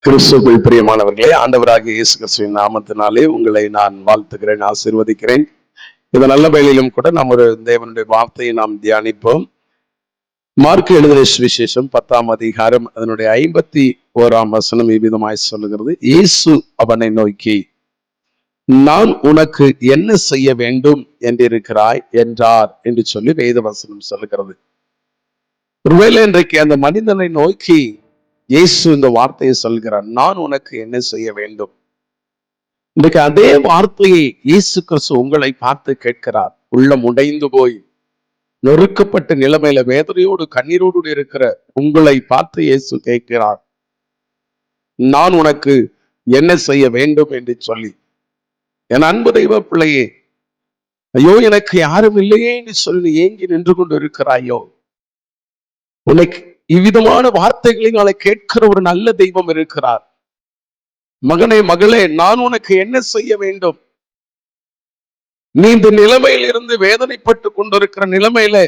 கிறிஸ்துவுக்குள் பிரியமானவர்களே, ஆண்டவராகிய இயேசு கிறிஸ்துவின் நாமத்தினாலே உங்களை நான் வாழ்த்துகிறேன், ஆசீர்வதிக்கிறேன். இந்த நல்ல வேளையிலும் கூட நாம் ஒரு தேவனுடைய வார்த்தையை நாம் தியானிப்போம். மார்க்கு எழுதின சுவிசேஷம் 10ஆம் அதிகாரம் அதனுடைய 51ஆம் வசனம் இவ்விதமாய் சொல்லுகிறது. இயேசு அவனை நோக்கி, நான் உனக்கு என்ன செய்ய வேண்டும் என்றிருக்கிறாய் என்றார் என்று சொல்லி வேத வசனம் சொல்லுகிறது. ஒருவேளை இன்றைக்கு அந்த மனிதனை நோக்கி இயேசு இந்த வார்த்தையை சொல்கிறார், நான் உனக்கு என்ன செய்ய வேண்டும். இன்றைக்கு அதே வார்த்தையை இயேசு கிறிஸ்து உங்களை பார்த்து கேட்கிறார். உள்ளம் உடைந்து போய் நொறுக்கப்பட்ட நிலைமையில வேதனையோடு கண்ணீரோடு இருக்கிற உங்களை பார்த்து இயேசு கேட்கிறார், நான் உனக்கு என்ன செய்ய வேண்டும் என்று சொல்லி. என் அன்பு தெய்வ பிள்ளையே, ஐயோ எனக்கு யாரும் இல்லையே என்று சொல்லி ஏங்கி நின்று கொண்டு இருக்கிறாயோ, உனக்கு இவ்விதமான வார்த்தைகளை நாளை கேட்கிற ஒரு நல்ல தெய்வம் இருக்கிறார். மகனே மகளே, நான் உனக்கு என்ன செய்ய வேண்டும்? நீ இந்த நிலைமையில் இருந்து வேதனைப்பட்டு கொண்டிருக்கிற நிலைமையில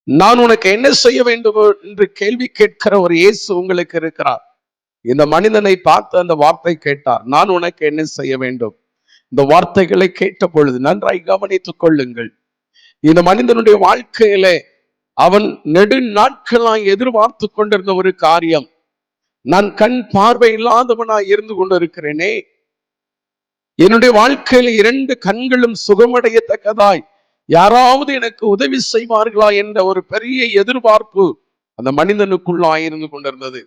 நான் உனக்கு என்ன செய்ய வேண்டும் என்று கேள்வி கேட்கிற ஒரு இயேசு உங்களுக்கு இருக்கிறார். இந்த மனிதனை பார்த்து அந்த வார்த்தை கேட்டார், நான் உனக்கு என்ன செய்ய வேண்டும். இந்த வார்த்தைகளை கேட்ட பொழுது நன்றாய் கவனித்துக் கொள்ளுங்கள். இந்த மனிதனுடைய வாழ்க்கையில அவன் நெடு நாட்களாய் எதிர்பார்த்து கொண்டிருந்த ஒரு காரியம், நான் கண் பார்வை இல்லாதவனாய் இருந்து கொண்டிருக்கிறேனே, என்னுடைய வாழ்க்கையில 2 கண்களும் சுகமடையத்தக்கதாய் யாராவது எனக்கு உதவி செய்வார்களா என்ற ஒரு பெரிய எதிர்பார்ப்பு அந்த மனிதனுக்குள்ளாய் இருந்து கொண்டிருந்தது.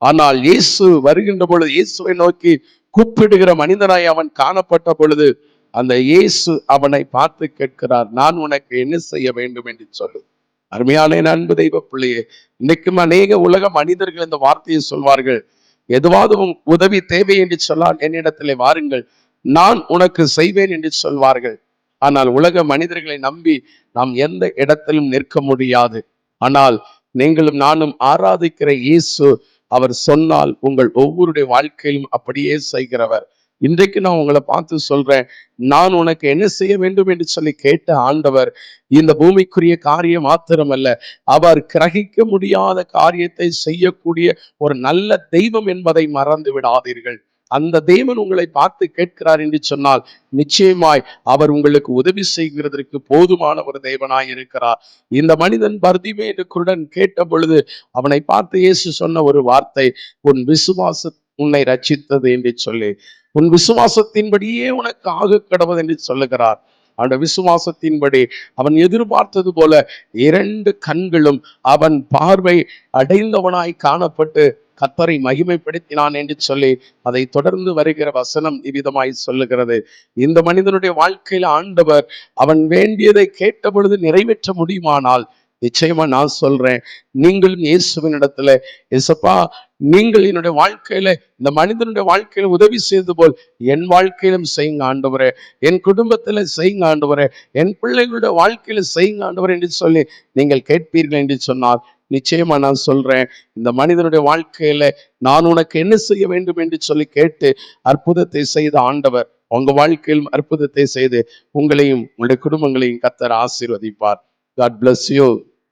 ஆனால் இயேசு வருகின்ற பொழுது, இயேசுவை நோக்கி கூப்பிடுகிற மனிதனாய் அவன் காணப்பட்ட பொழுது, அந்த இயேசு அவனை பார்த்து கேட்கிறார், நான் உனக்கு என்ன செய்ய வேண்டும் என்று சொல்லு. அருமையான அன்பு தெய்வ பிள்ளையே, இன்னைக்கும் அநேக உலக மனிதர்கள் இந்த வார்த்தையை சொல்வார்கள், எதுவாவது உதவி தேவை என்று சொன்னால் என்னிடத்திலே வாருங்கள், நான் உனக்கு செய்வேன் என்று சொல்வார்கள். ஆனால் உலக மனிதர்களை நம்பி நாம் எந்த இடத்திலும் நிற்க முடியாது. ஆனால் நீங்களும் நானும் ஆராதிக்கிற இயேசு, அவர் சொன்னால் உங்கள் ஒவ்வொருடைய வாழ்க்கையிலும் அப்படியே செய்கிறவர். இன்றைக்கு நான் உங்களை பார்த்து சொல்றேன், நான் உனக்கு என்ன செய்ய வேண்டும் என்று சொல்லி கேட்ட ஆண்டவர் இந்த பூமிக்குரிய காரியம் மாத்திரமல்ல, அவர் கிரகிக்க முடியாத காரியத்தை செய்யக்கூடிய ஒரு நல்ல தெய்வம் என்பதை மறந்து விடாதீர்கள். அந்த தேவன் உங்களை பார்த்து கேட்கிறார் என்று சொன்னால் நிச்சயமாய் அவர் உங்களுக்கு உதவி செய்கிறதற்கு போதுமான ஒரு தேவனாய் இருக்கிறார். இந்த மனிதன் பர்திமேயு குருடன் கேட்ட பொழுது அவனை பார்த்து இயேசு சொன்ன ஒரு வார்த்தை, உன் விசுவாசம் உன்னை ரட்சித்தது என்று சொல்லி, உன் விசுவாசத்தின்படியே உனக்கு ஆக கடவுள் என்று சொல்லுகிறார். அந்த விசுவாசத்தின்படி அவன் எதிர்பார்த்தது போல 2 கண்களும் அவன் பார்வை அடைந்தவனாய் காணப்பட்டு கர்த்தரை மகிமைப்படுத்தினான் என்று சொல்லி அதை தொடர்ந்து வருகிற வசனம் இவ்விதமாய் சொல்லுகிறது. இந்த மனிதனுடைய வாழ்க்கையில் ஆண்டவர் அவன் வேண்டியதை கேட்ட பொழுது நிறைவேற்ற முடியுமானால் நிச்சயமா நான் சொல்றேன், நீங்களும் இயேசுவின் இடத்துல, இயேசப்பா நீங்கள் என்னுடைய வாழ்க்கையில இந்த மனிதனுடைய வாழ்க்கையில உதவி செய்தது போல் என் வாழ்க்கையிலும் செய்யுங்க ஆண்டவரே, என் குடும்பத்துல செய்யுங்க ஆண்டவரே, என் பிள்ளைகளுடைய வாழ்க்கையில செய்யுங்க ஆண்டவரே என்று சொல்லி நீங்கள் கேட்பீர்கள் என்று சொன்னால் நிச்சயமா நான் சொல்றேன், இந்த மனிதனுடைய வாழ்க்கையில நான் உனக்கு என்ன செய்ய வேண்டும் என்று சொல்லி கேட்டு அற்புதத்தை செய்த ஆண்டவர் உங்க வாழ்க்கையிலும் அற்புதத்தை செய்து உங்களையும் உங்களுடைய குடும்பங்களையும் கர்த்தர் ஆசீர்வதிப்பார். God bless you.